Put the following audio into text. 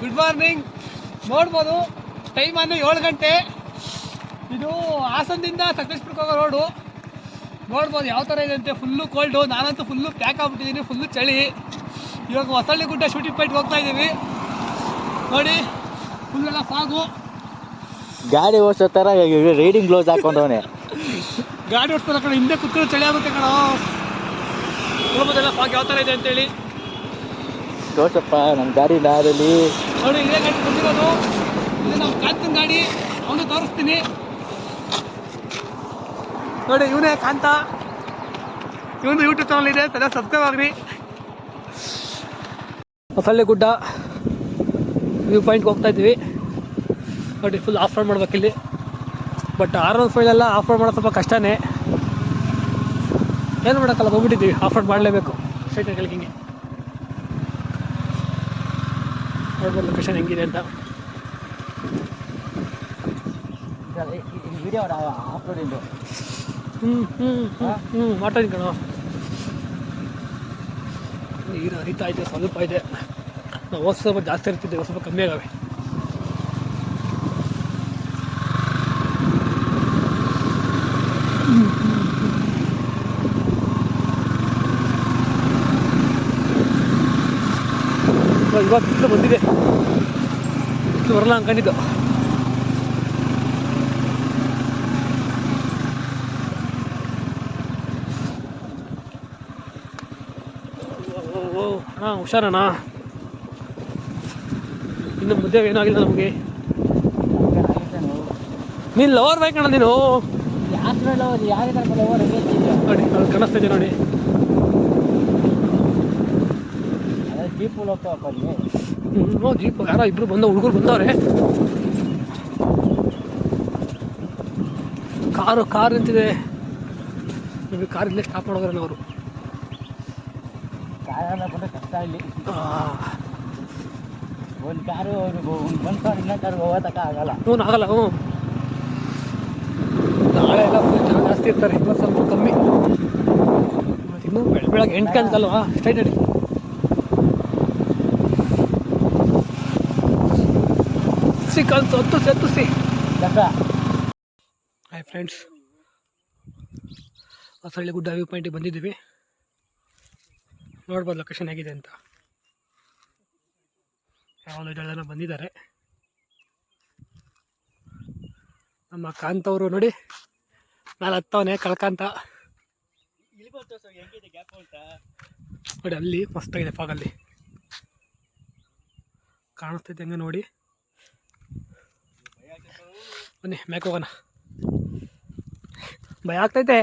Good morning. ನೋಡ್ಬೋದು time ಅಂದರೆ 7 ಗಂಟೆ. ಇದು ಹಾಸನದಿಂದ ಸಕಲೇಶ್ಪುರಕ್ಕೆ ಹೋಗೋ ರೋಡು. ನೋಡ್ಬೋದು ಯಾವ ಥರ ಇದೆ ಅಂತೆ. Full cold. ನಾನಂತೂ ಫುಲ್ಲು ಪ್ಯಾಕ್ ಆಗ್ಬಿಟ್ಟಿದ್ದೀನಿ, ಫುಲ್ಲು ಚಳಿ. ಇವಾಗ ಹೊಸಳ್ಳಿ ಗುಡ್ಡ ಶೂಟಿಂಗ್ ಪಾಯಿಂಟ್ಗೆ ಹೋಗ್ತಾ ಇದ್ದೀವಿ. ನೋಡಿ ಫುಲ್ಲೆಲ್ಲ ಫಾಗು. ಗಾಡಿ ಓಡಿಸೋ ಥರ ರೈಡಿಂಗ್ ಗ್ಲೌಸ್ ಹಾಕೊಂಡವನೆ. ಗಾಡಿ ಓಡಿಸ್ತಾರೆ ಕಡೆ ಹಿಂದೆ ಕುತ್ಕೊಂಡು ಚಳಿ ಆಗುತ್ತೆ ಕಣ. ನೋಡ್ಬೋದೆಲ್ಲ ಫಾಗ್ ಯಾವ ಥರ ಇದೆ ಅಂತೇಳಿ. ತೋರ್ಸಪ್ಪ ನಮ್ಮ ಗಾಡಿ ದಾರಲ್ಲಿ. ನೋಡಿ ಇದೇ ಗಾಡಿ ಬಂದಿರೋದು. ಇದು ನಮ್ಮ ಕಾಂತನ ಗಾಡಿ. ಅವನು ತೋರಿಸ್ತೀನಿ ನೋಡಿ. ಇವನೇ ಕಾಂತ. ಇವನು ಯೂಟ್ಯೂಬ್ ಚಾನಲ್ ಇದೆ, ಸಬ್ಸ್ಕ್ರೈಬ್ ಆಗ್ರಿ. ಹೊಸಳ್ಳಿ ಗುಡ್ಡ ವ್ಯೂ ಪಾಯಿಂಟ್ಗೆ ಹೋಗ್ತಾ ಇದ್ವಿ. ನೋಡಿ ಫುಲ್ ಆಫ್ ರೋಡ್ ಮಾಡ್ಬೇಕಿಲ್ಲಿ. ಬಟ್ R15 ಆಫ್ ರೋಡ್ ಮಾಡೋದು ಸ್ವಲ್ಪ ಕಷ್ಟನೇ. ಏನು ಮಾಡೋಕ್ಕಲ್ಲ, ಹೋಗ್ಬಿಟ್ಟಿದ್ದೀವಿ. ಆಫ್ ರೋಡ್ ಮಾಡಲೇಬೇಕು. ಸ್ಟ್ರೈಟ್ ಕೆಳಗೆ ಹಿಂಗೆ ನೋಡ್ಬೋದು ಲೊಕೇಶನ್ ಹೆಂಗಿದೆ ಅಂತ. ವಿಡಿಯೋ ಆಫ್ ರೋಡಿಂದು ಮಾಡ್ತಾಯಿದ್ದೀನಿ ಕಣ. ನೀರು ಹರಿತಾ ಇದೆ, ಸ್ವಲ್ಪ ಇದೆ. ನಾವು ಹೋದ ಸ್ವಲ್ಪ ಜಾಸ್ತಿ ಇರ್ತಿದ್ದೇವೆ, ಸ್ವಲ್ಪ ಕಮ್ಮಿ ಆಗವೆ. ಇವಾಗ ಬಿಸಿಲು ಬಂದಿದೆ. ಬಿಸಿಲು ಬರಲ್ಲ ಅನ್ಕೊಂಡಿದ್ದು. ಹಾಂ ಹುಷಾರಣ್ಣ. ಇನ್ನು ಮುದ್ದೆ ಏನಾಗಿಲ್ಲ ನಮಗೆ. ನೀನು ಲವರ್ ಬೈಕ್ ಅಣ್ಣ ನೀನು. ನೋಡಿ ಅದು ಕಾಣಿಸ್ತಾ ಇದೆ ನೋಡಿ. ಜೀಪ್ ಯಾರೋ ಇಬ್ರು ಹುಡುಗರು ಬಂದವ್ರೆ. ಕಾರು ನಿಂತಿದೆ. ನಿಮಗೆ ಕಾರ್ ಇಲ್ಲೇ ಸ್ಟಾಪ್ ಮಾಡೋದ್ರೆ ಅವರು. ಕಷ್ಟ ಇಲ್ಲಿ ಒಂದು ಕಾರು ಒಂದು ಕಾರು ಇನ್ನೊಂದು ಕಾರು ಹೋಗೋತಕ್ಕ ಆಗಲ್ಲ. ಆಗಲ್ಲ. ನಾಳೆ ಎಲ್ಲ ಫುಲ್ ಜನ ಜಾಸ್ತಿ ಇರ್ತಾರೆ. ಇವತ್ತು ಸ್ವಲ್ಪ ಕಮ್ಮಿ. ಇನ್ನೂ ಬೆಳಗ್ಗೆ 8 ಗಂಟೆಗಲ್ವಾ. ಸ್ಟ್ರೈಟ್ ಅಡಿ. ಹತ್ತುಸಿ. ಹಾಯ್ ಫ್ರೆಂಡ್ಸ್, ಹೊಸಳ್ಳಿ ಗುಡ್ಡ ವ್ಯೂ ಪಾಯಿಂಟಿಗೆ ಬಂದಿದ್ದೀವಿ. ನೋಡ್ಬೋದು ಲೊಕೇಶನ್ ಹೇಗಿದೆ ಅಂತ. ಯಾವಾಗ ಜನ ಬಂದಿದ್ದಾರೆ. ನಮ್ಮ ಕಾಂತವರು ನೋಡಿ ನಾನು ಹತ್ತವನೇ ಕಳ್ಕಂತ. ನೋಡಿ ಅಲ್ಲಿ ಮಸ್ತಾಗಿದೆ ಫಾಗಲ್ಲಿ ಕಾಣಿಸ್ತೈತೆ ಹಂಗೆ ನೋಡಿ. ಬನ್ನಿ ಮ್ಯಾಕ್ ಹೋಗೋಣ. ಭಯ ಆಗ್ತೈತೆ.